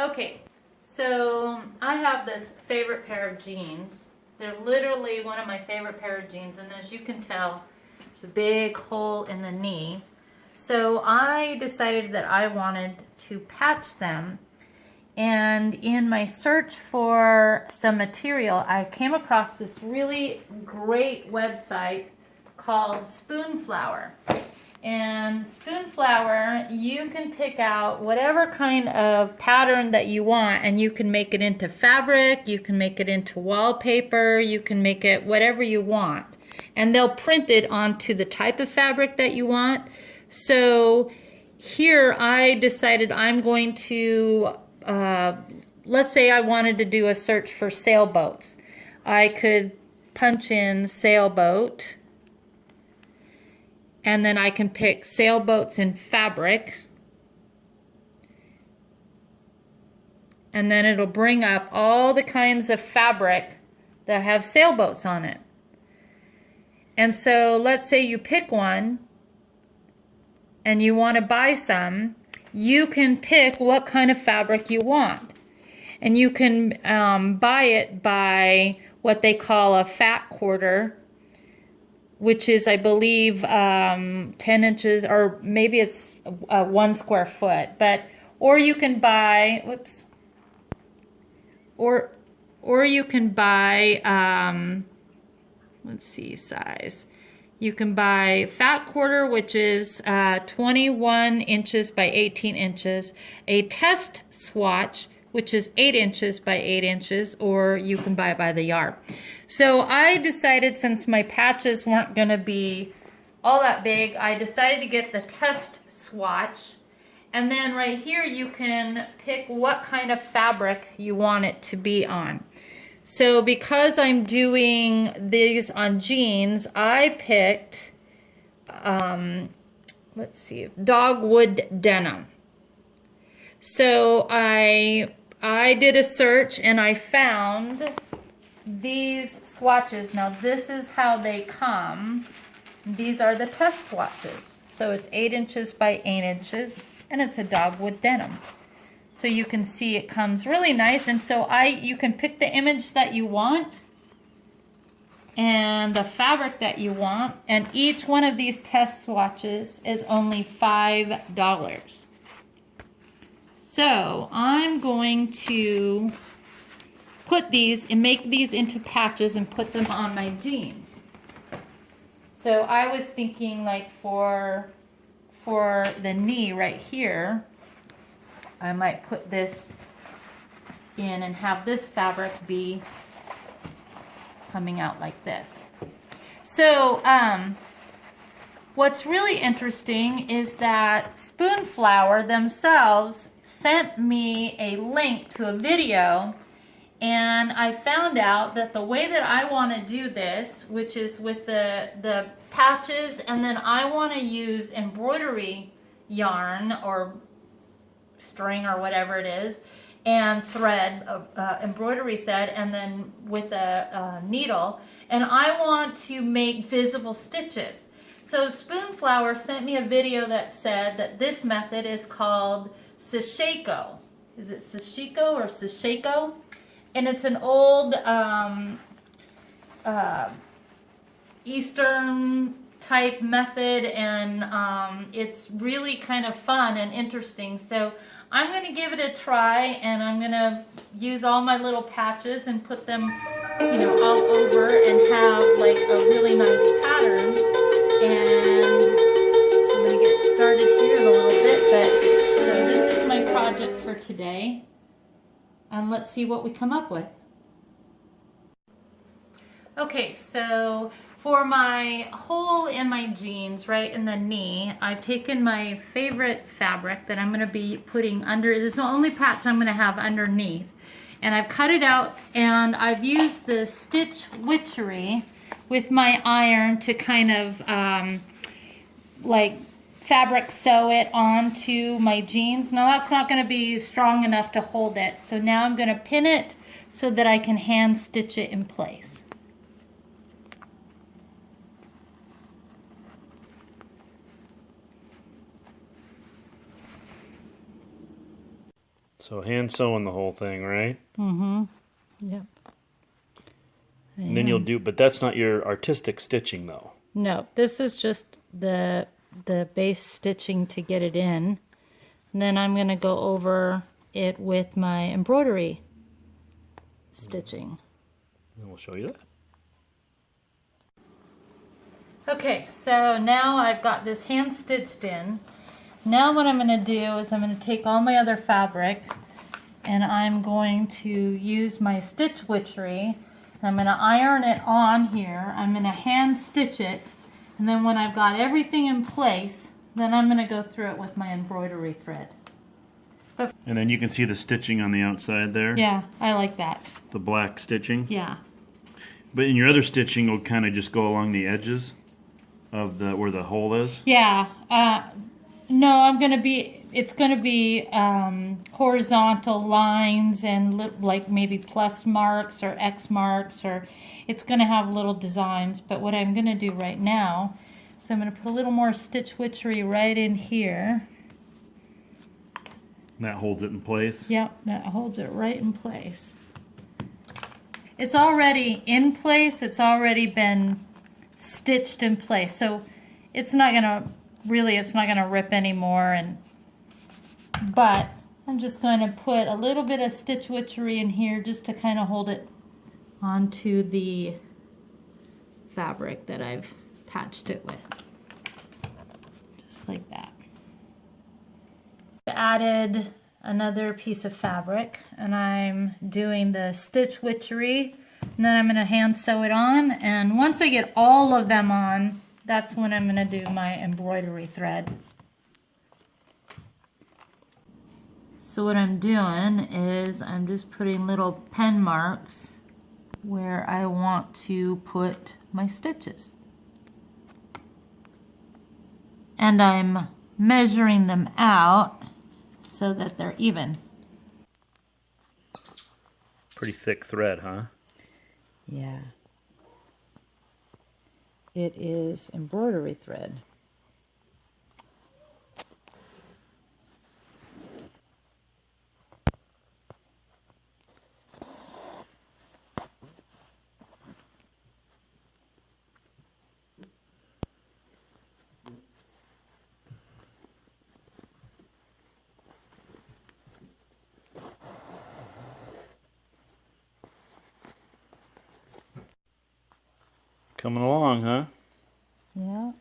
Okay, so I have this favorite pair of jeans. They're literally one of my favorite pair of jeans, and as you can tell, there's a big hole in the knee. So I decided that I wanted to patch them, and in my search for some material, I came across this really great website called Spoonflower. And Spoonflower, you can pick out whatever kind of pattern that you want, and you can make it into fabric, you can make it into wallpaper, you can make it whatever you want. And they'll print it onto the type of fabric that you want. So here I decided I'm going to, let's say I wanted to do a search for sailboats. I could punch in sailboat, and then I can pick sailboats in fabric, and then it'll bring up all the kinds of fabric that have sailboats on it. And so let's say you pick one and you want to buy some, you can pick what kind of fabric you want. And you can buy it by what they call a fat quarter, which is, I believe, 10 inches, or maybe it's 1 square foot. Or you can buy, whoops, or you can buy, let's see, size. You can buy fat quarter, which is 21 inches by 18 inches, a test swatch, which is 8 inches by 8 inches, or you can buy it by the yard. So I decided, since my patches weren't going to be all that big, I decided to get the test swatch. And then right here you can pick what kind of fabric you want it to be on. So because I'm doing these on jeans, I picked, let's see, dogwood denim. So I did a search and I found these swatches. Now this is how they come. These are the test swatches. So it's 8 inches by 8 inches, and it's a dogwood denim. So you can see it comes really nice. And so you can pick the image that you want and the fabric that you want, and each one of these test swatches is only $5. So I'm going to put these and make these into patches and put them on my jeans. So I was thinking, like, for the knee right here, I might put this in and have this fabric be coming out like this. So what's really interesting is that Spoonflower themselves sent me a link to a video, and I found out that the way that I want to do this, which is with the patches, and then I want to use embroidery yarn or string or whatever it is, and thread, embroidery thread, and then with a needle, and I want to make visible stitches. So Spoonflower sent me a video that said that this method is called Sashiko. Is it Sashiko or Sashiko? And it's an old Eastern type method, and it's really kind of fun and interesting. So I'm going to give it a try, and I'm going to use all my little patches and put them, you know, all over and have like a really nice pattern. And I'm going to get started here in a little bit, but so this is my project for today, and let's see what we come up with. Okay, so for my hole in my jeans, right in the knee, I've taken my favorite fabric that I'm going to be putting under. This is the only patch I'm going to have underneath. And I've cut it out, and I've used the Stitch Witchery with my iron to kind of like fabric sew it onto my jeans. Now that's not going to be strong enough to hold it, so now I'm going to pin it so that I can hand stitch it in place. So hand sewing the whole thing, right? Mm-hmm. Yep. And then you'll do, but that's not your artistic stitching though. No, this is just the base stitching to get it in. And then I'm going to go over it with my embroidery stitching. And we'll show you that. Okay, so now I've got this hand stitched in. Now what I'm going to do is I'm going to take all my other fabric and I'm going to use my stitch witchery. I'm going to iron it on here. I'm going to hand stitch it, and then when I've got everything in place, then I'm going to go through it with my embroidery thread. And then you can see the stitching on the outside there. Yeah, I like that. The black stitching. Yeah. But in your other stitching will kind of just go along the edges of the where the hole is. Yeah. No, it's going to be horizontal lines and like maybe plus marks or X marks, or it's going to have little designs. But what I'm going to do right now is I'm going to put a little more stitch witchery right in here. And that holds it in place? Yep, that holds it right in place. It's already in place. It's already been stitched in place. So it's not going to rip anymore. But I'm just going to put a little bit of stitch witchery in here just to kind of hold it onto the fabric that I've patched it with. Just like that. Added another piece of fabric, and I'm doing the stitch witchery, and then I'm going to hand sew it on, and once I get all of them on, that's when I'm going to do my embroidery thread. So what I'm doing is I'm just putting little pen marks where I want to put my stitches, and I'm measuring them out so that they're even. Pretty thick thread, huh? Yeah. It is embroidery thread. Coming along, huh? Yeah.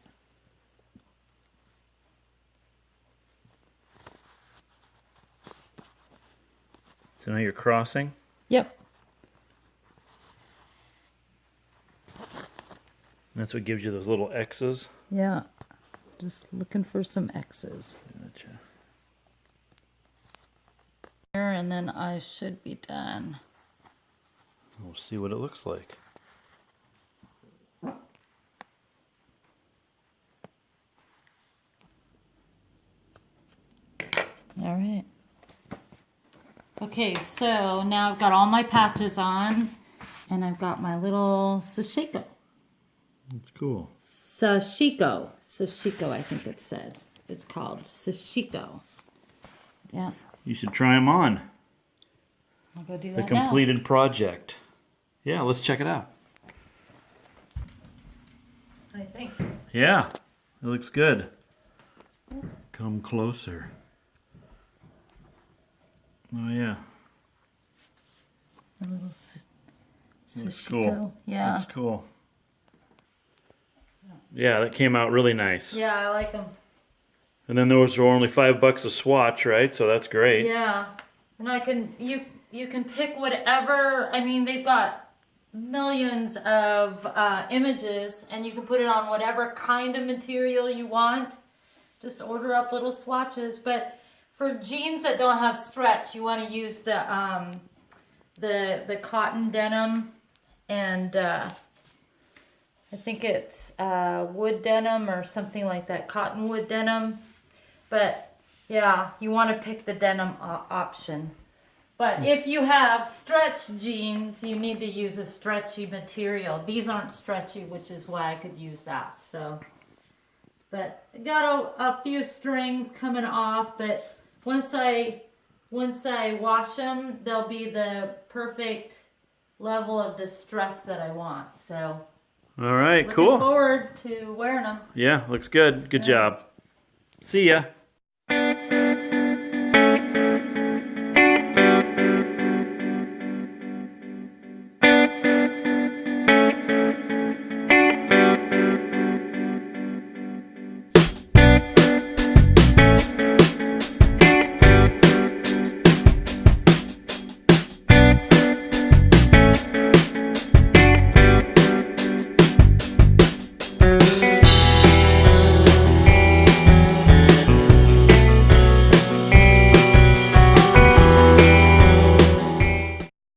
So now you're crossing? Yep. That's what gives you those little X's? Yeah. Just looking for some X's. Gotcha. Here, and then I should be done. We'll see what it looks like. All right. Okay, so now I've got all my patches on, and I've got my little Sashiko. That's cool. Sashiko, I think it says. It's called Sashiko. Yeah. You should try them on. I'll go do The that completed project. Yeah, let's check it out. now. I think. Yeah, it looks good. Come closer. Oh yeah. A little Looks Sashiko. cool. Yeah. That's cool. Yeah, that came out really nice. Yeah, I like them. And then those were only $5 a swatch, right? So that's great. Yeah, and you can pick whatever. I mean, they've got millions of images, and you can put it on whatever kind of material you want. Just order up little swatches. But for jeans that don't have stretch, you want to use the cotton denim, and I think it's wood denim or something like that, cottonwood denim. But yeah, you want to pick the denim option. But if you have stretch jeans, you need to use a stretchy material. These aren't stretchy, which is why I could use that. So, but I got a few strings coming off, but once I once I wash them, they'll be the perfect level of distress that I want. So, all right, looking cool. forward to wearing them. Yeah, looks good. Good job. See ya.